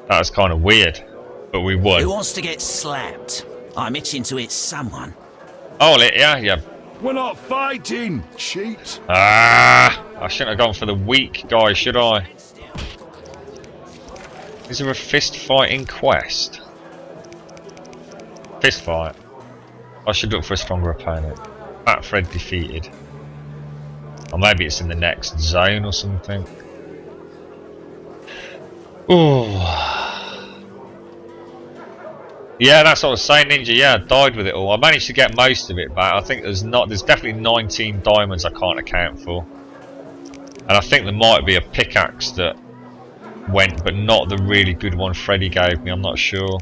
That was kind of weird, but we won. Who wants to get slapped? I'm itching to hit someone. Oh, yeah. We're not fighting, cheat. Ah, I shouldn't have gone for the weak guy, should I? Is there a fist fighting quest? Fist fight. I should look for a stronger opponent. Fat Fred defeated. Or maybe it's in the next zone or something. Ooh. Yeah, that's what I was saying, Ninja. Yeah, I died with it all. I managed to get most of it back. I think there's definitely 19 diamonds I can't account for. And I think there might be a pickaxe that went, but not the really good one Freddy gave me. I'm not sure.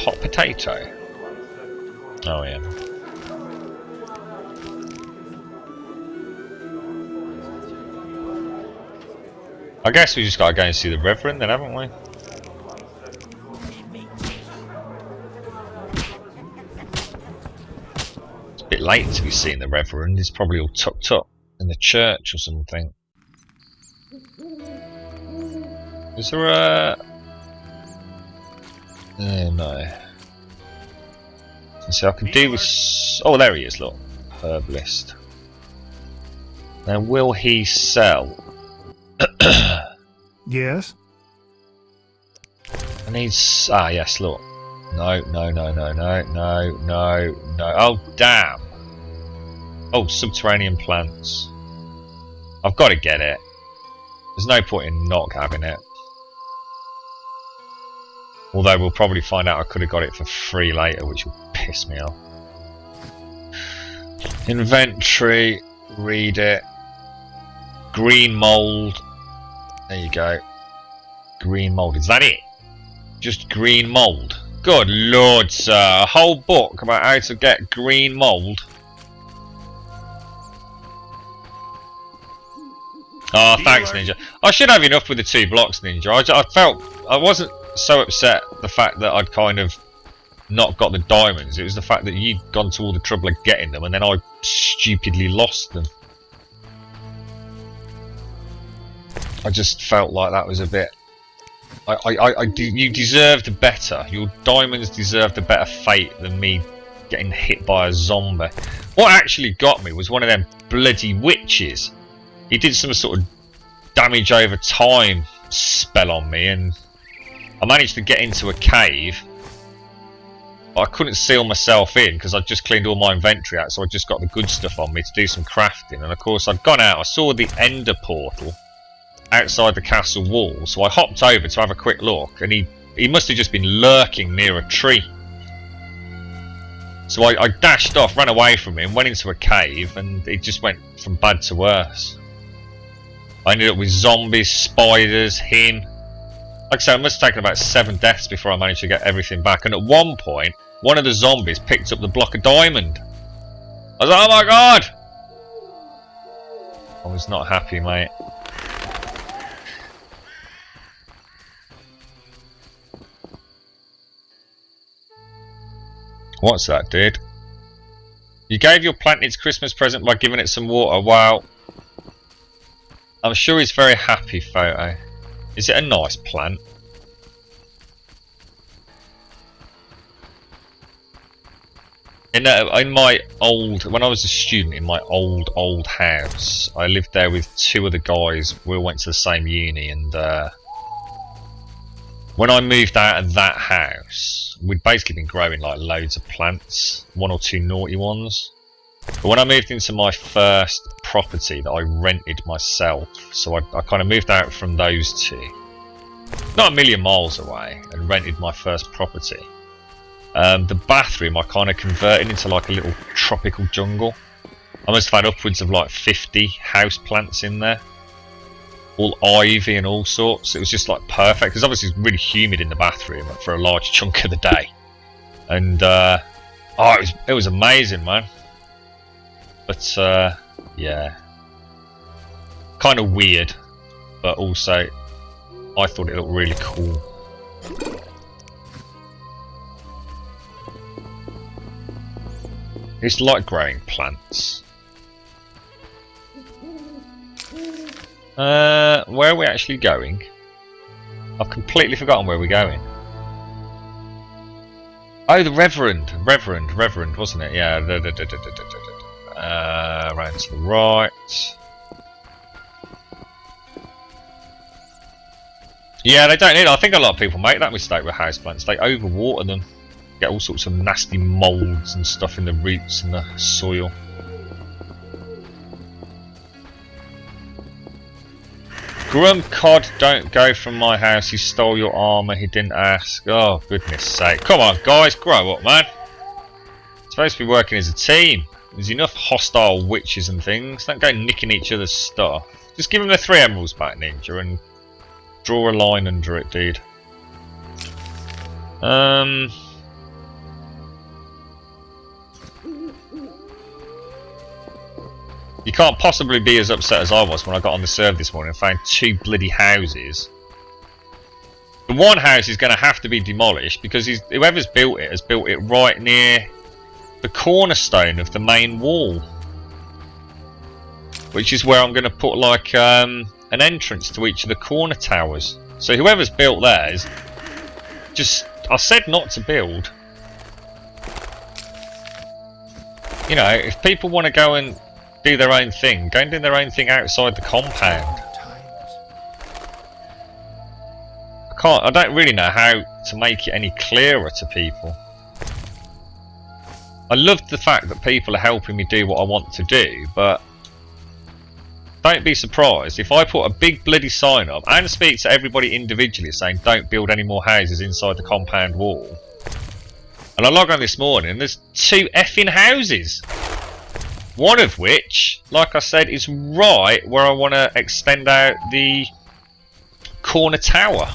Hot potato. Oh yeah. I guess we just gotta go and see the Reverend then, haven't we? It's a bit late to be seeing the Reverend. He's probably all tucked up in the church or something. Is there a... no. Let's see, I can do with... Oh, there he is, look. Herbalist. Now, will he sell? Yes? I need... Ah, yes, look. No. Oh, damn. Oh, subterranean plants. I've got to get it. There's no point in not having it. Although we'll probably find out I could have got it for free later, which will piss me off. Inventory. Read it. Green mould. There you go. Green mould. Is that it? Just green mould. Good lord, sir. A whole book about how to get green mould. Oh, thanks, Ninja. I should have enough with the 2 blocks, Ninja. I wasn't so upset the fact that I'd kind of not got the diamonds. It was the fact that you'd gone to all the trouble of getting them and then I stupidly lost them. I just felt like that was a bit... you deserved better. Your diamonds deserved a better fate than me getting hit by a zombie. What actually got me was one of them bloody witches. He did some sort of damage over time spell on me, and I managed to get into a cave. But I couldn't seal myself in because I'd just cleaned all my inventory out, so I just got the good stuff on me to do some crafting. And of course I'd gone out, I saw the ender portal outside the castle wall, so I hopped over to have a quick look, and he must have just been lurking near a tree. So I dashed off, ran away from him, went into a cave, and it just went from bad to worse. I ended up with zombies, spiders, him. Like I said, it must have taken about 7 deaths before I managed to get everything back, and at one point one of the zombies picked up the block of diamond. I was like, oh my god! I was not happy, mate. What's that, dude? You gave your plant its Christmas present by giving it some water. Wow. I'm sure he's very happy, photo. Is it a nice plant? In my old, when I was a student in my old house, I lived there with 2 other guys. We all went to the same uni, and when I moved out of that house, we'd basically been growing like loads of plants, 1 or 2 naughty ones. But when I moved into my first property that I rented myself, so I kind of moved out from those 2, not a million miles away, and rented my first property. The bathroom I kind of converted into like a little tropical jungle. I must have had upwards of like 50 house plants in there, all ivy and all sorts. It was just like perfect, because obviously it's really humid in the bathroom for a large chunk of the day. And oh, it was amazing, man. But yeah, kind of weird, but also I thought it looked really cool. It's like growing plants. Where are we actually going? I've completely forgotten where we're going. Oh, the Reverend, wasn't it? Yeah. Round to the right. Yeah, they don't need it. I think a lot of people make that mistake with houseplants. They overwater them. Get all sorts of nasty moulds and stuff in the roots and the soil. Grum Cod, don't go from my house. He stole your armour. He didn't ask. Oh, goodness sake. Come on, guys. Grow up, man. It's supposed to be working as a team. There's enough hostile witches and things. Don't go nicking each other's stuff. Just give them the 3 emeralds back, Ninja, and draw a line under it, dude. You can't possibly be as upset as I was when I got on the server this morning and found 2 bloody houses. The one house is going to have to be demolished because whoever's built it has built it right near the cornerstone of the main wall, which is where I'm going to put like an entrance to each of the corner towers. So whoever's built theirs, just, I said not to build. You know, if people want to go and do their own thing, go and do their own thing outside the compound. I don't really know how to make it any clearer to people. I love the fact that people are helping me do what I want to do, but don't be surprised if I put a big bloody sign up and speak to everybody individually saying don't build any more houses inside the compound wall. And I log on this morning and there's 2 effing houses. One of which, like I said, is right where I want to extend out the corner tower.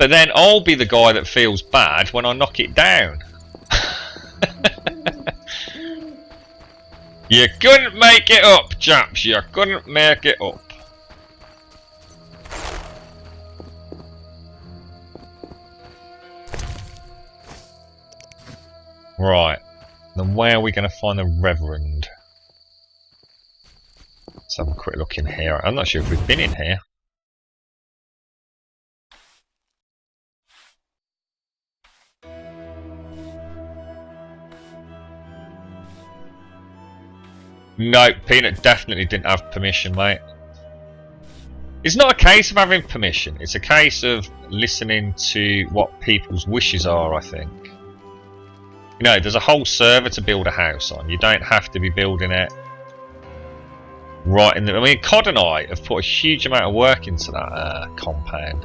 But then I'll be the guy that feels bad when I knock it down. You couldn't make it up, chaps. You couldn't make it up. Right. Then where are we going to find the Reverend? Let's have a quick look in here. I'm not sure if we've been in here. No, Peanut definitely didn't have permission, mate. It's not a case of having permission. It's a case of listening to what people's wishes are, I think. You know, there's a whole server to build a house on. You don't have to be building it right in the... I mean, Cod and I have put a huge amount of work into that compound.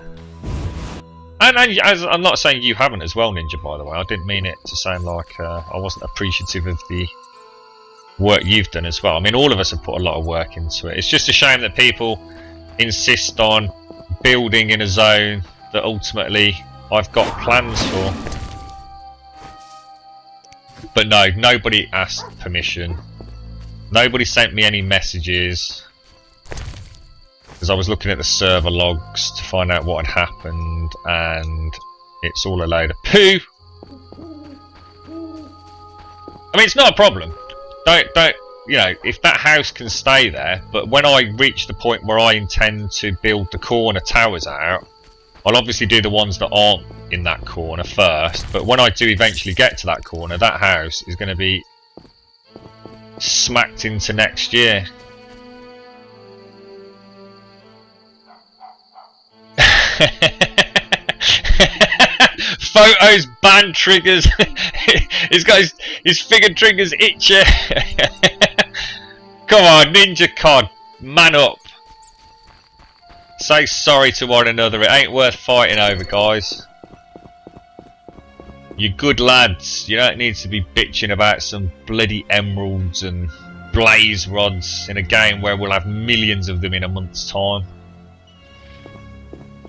And as, I'm not saying you haven't as well, Ninja, by the way. I didn't mean it to sound like I wasn't appreciative of the work you've done as well. I mean, all of us have put a lot of work into it. It's just a shame that people insist on building in a zone that ultimately I've got plans for. But no, nobody asked permission. Nobody sent me any messages. Because I was looking at the server logs to find out what had happened, and it's all a load of poo. I mean, it's not a problem. Don't, you know, if that house can stay there, but when I reach the point where I intend to build the corner towers out, I'll obviously do the ones that aren't in that corner first, but when I do eventually get to that corner, that house is going to be smacked into next year. Photos, band triggers. He's got his finger triggers itchy. Come on, Ninja Cod, man up. Say sorry to one another. It ain't worth fighting over, guys. You're good lads. You don't need to be bitching about some bloody emeralds and blaze rods in a game where we'll have millions of them in a month's time.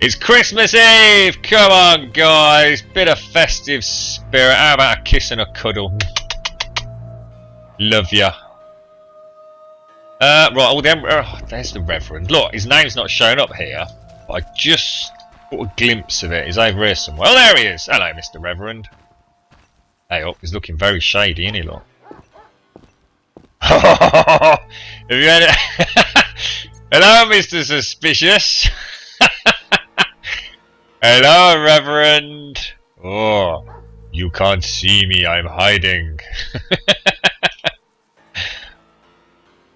It's Christmas Eve! Come on, guys! Bit of festive spirit. How about a kiss and a cuddle? Love ya. Right, all the there's the Reverend. Look, his name's not showing up here, but I just got a glimpse of it. He's over here somewhere. Oh, there he is! Hello, Mr. Reverend. Hey, oh, he's looking very shady, isn't he, look? Have you had it? Hello, Mr. Suspicious. Hello, Reverend. Oh, you can't see me, I'm hiding.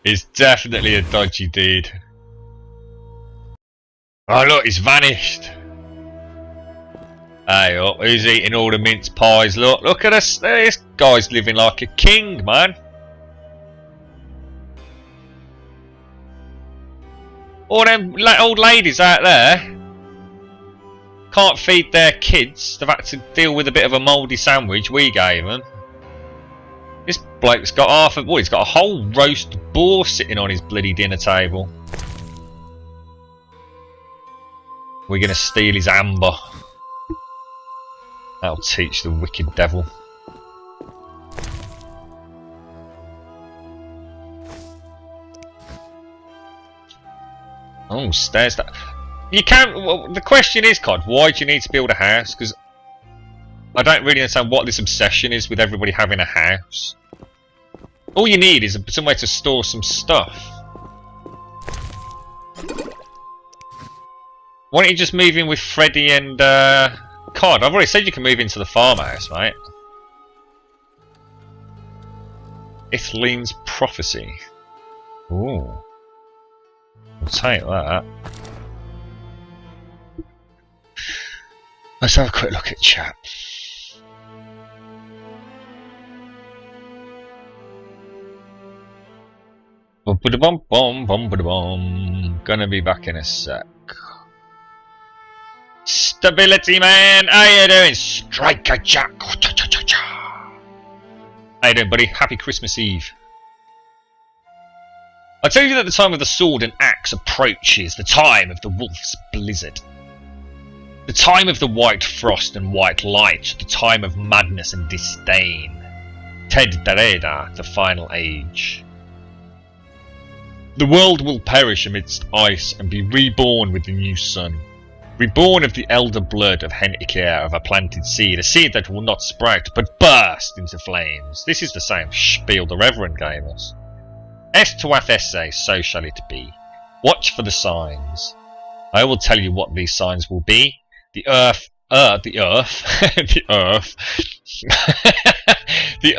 It's definitely a dodgy dude. Oh look, he's vanished. Hey, oh, who's eating all the mince pies? Look at us. This guy's living like a king, man. All them old ladies out there can't feed their kids. They've had to deal with a bit of a mouldy sandwich we gave them. This bloke's got half of... Well, he's got a whole roast boar sitting on his bloody dinner table. We're going to steal his amber. That'll teach the wicked devil. Oh, stairs. You can't... Well, the question is, Cod, why do you need to build a house? Because I don't really understand what this obsession is with everybody having a house. All you need is somewhere to store some stuff. Why don't you just move in with Freddy and Cod? I've already said you can move into the farmhouse, mate. Ithleen's Prophecy. Ooh. We'll take that. Let's have a quick look at chat. Bum-ba-da-bum-bum-bum-ba-da-bum. Gonna be back in a sec. Stability, man! How you doing? Striker Jack! How you doing, buddy? Happy Christmas Eve. I tell you that the time of the sword and axe approaches, the time of the wolf's blizzard. The time of the white frost and white light, the time of madness and disdain. Ted Dareda, the final age. The world will perish amidst ice and be reborn with the new sun. Reborn of the elder blood of Hentikir of a planted seed, a seed that will not sprout but burst into flames. This is the same spiel the Reverend gave us. Est tuath esse, so shall it be. Watch for the signs. I will tell you what these signs will be. The earth, the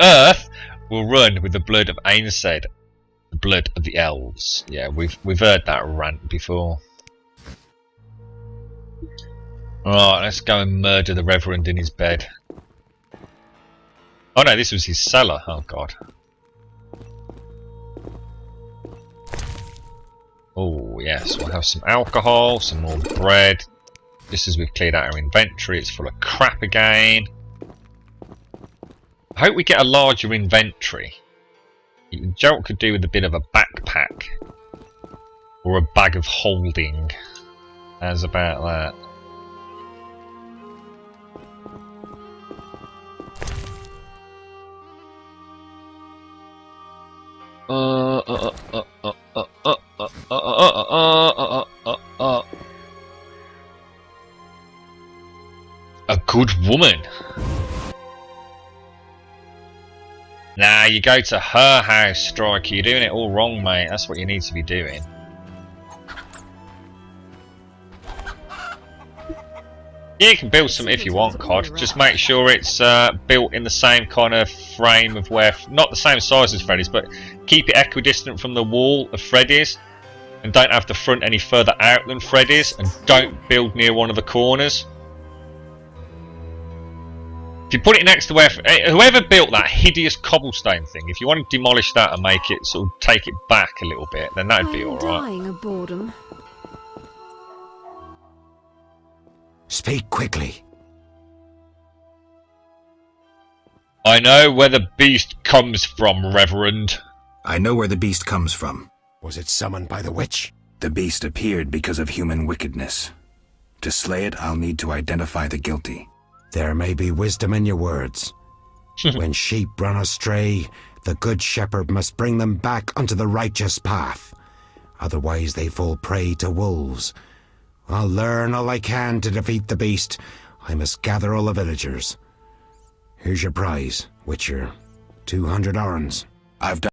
earth will run with the blood of Ainsed, the blood of the elves. Yeah, we've heard that rant before. Alright, let's go and murder the Reverend in his bed. Oh no, this was his cellar. Oh god. Oh yes, we'll have some alcohol, some more bread. Just as we've cleared out our inventory, it's full of crap again. I hope we get a larger inventory. Joe could do with a bit of a backpack. Or a bag of holding. How's about that? A good woman. Nah, you go to her house, Striker. You're doing it all wrong, mate. That's what you need to be doing. You can build some if you want, Cod. Just make sure it's built in the same kind of frame of where... Not the same size as Freddy's, but keep it equidistant from the wall of Freddy's. And don't have the front any further out than Freddy's. And don't build near one of the corners. If you put it next to where... Whoever built that hideous cobblestone thing, if you want to demolish that and make it sort of take it back a little bit, then that'd be alright. Dying of boredom. Speak quickly. I know where the beast comes from, Reverend. I know where the beast comes from. Was it summoned by the witch? The beast appeared because of human wickedness. To slay it, I'll need to identify the guilty. There may be wisdom in your words. When sheep run astray, the good shepherd must bring them back unto the righteous path. Otherwise they fall prey to wolves. I'll learn all I can to defeat the beast. I must gather all the villagers. Here's your prize, Witcher. 200 orens. I've done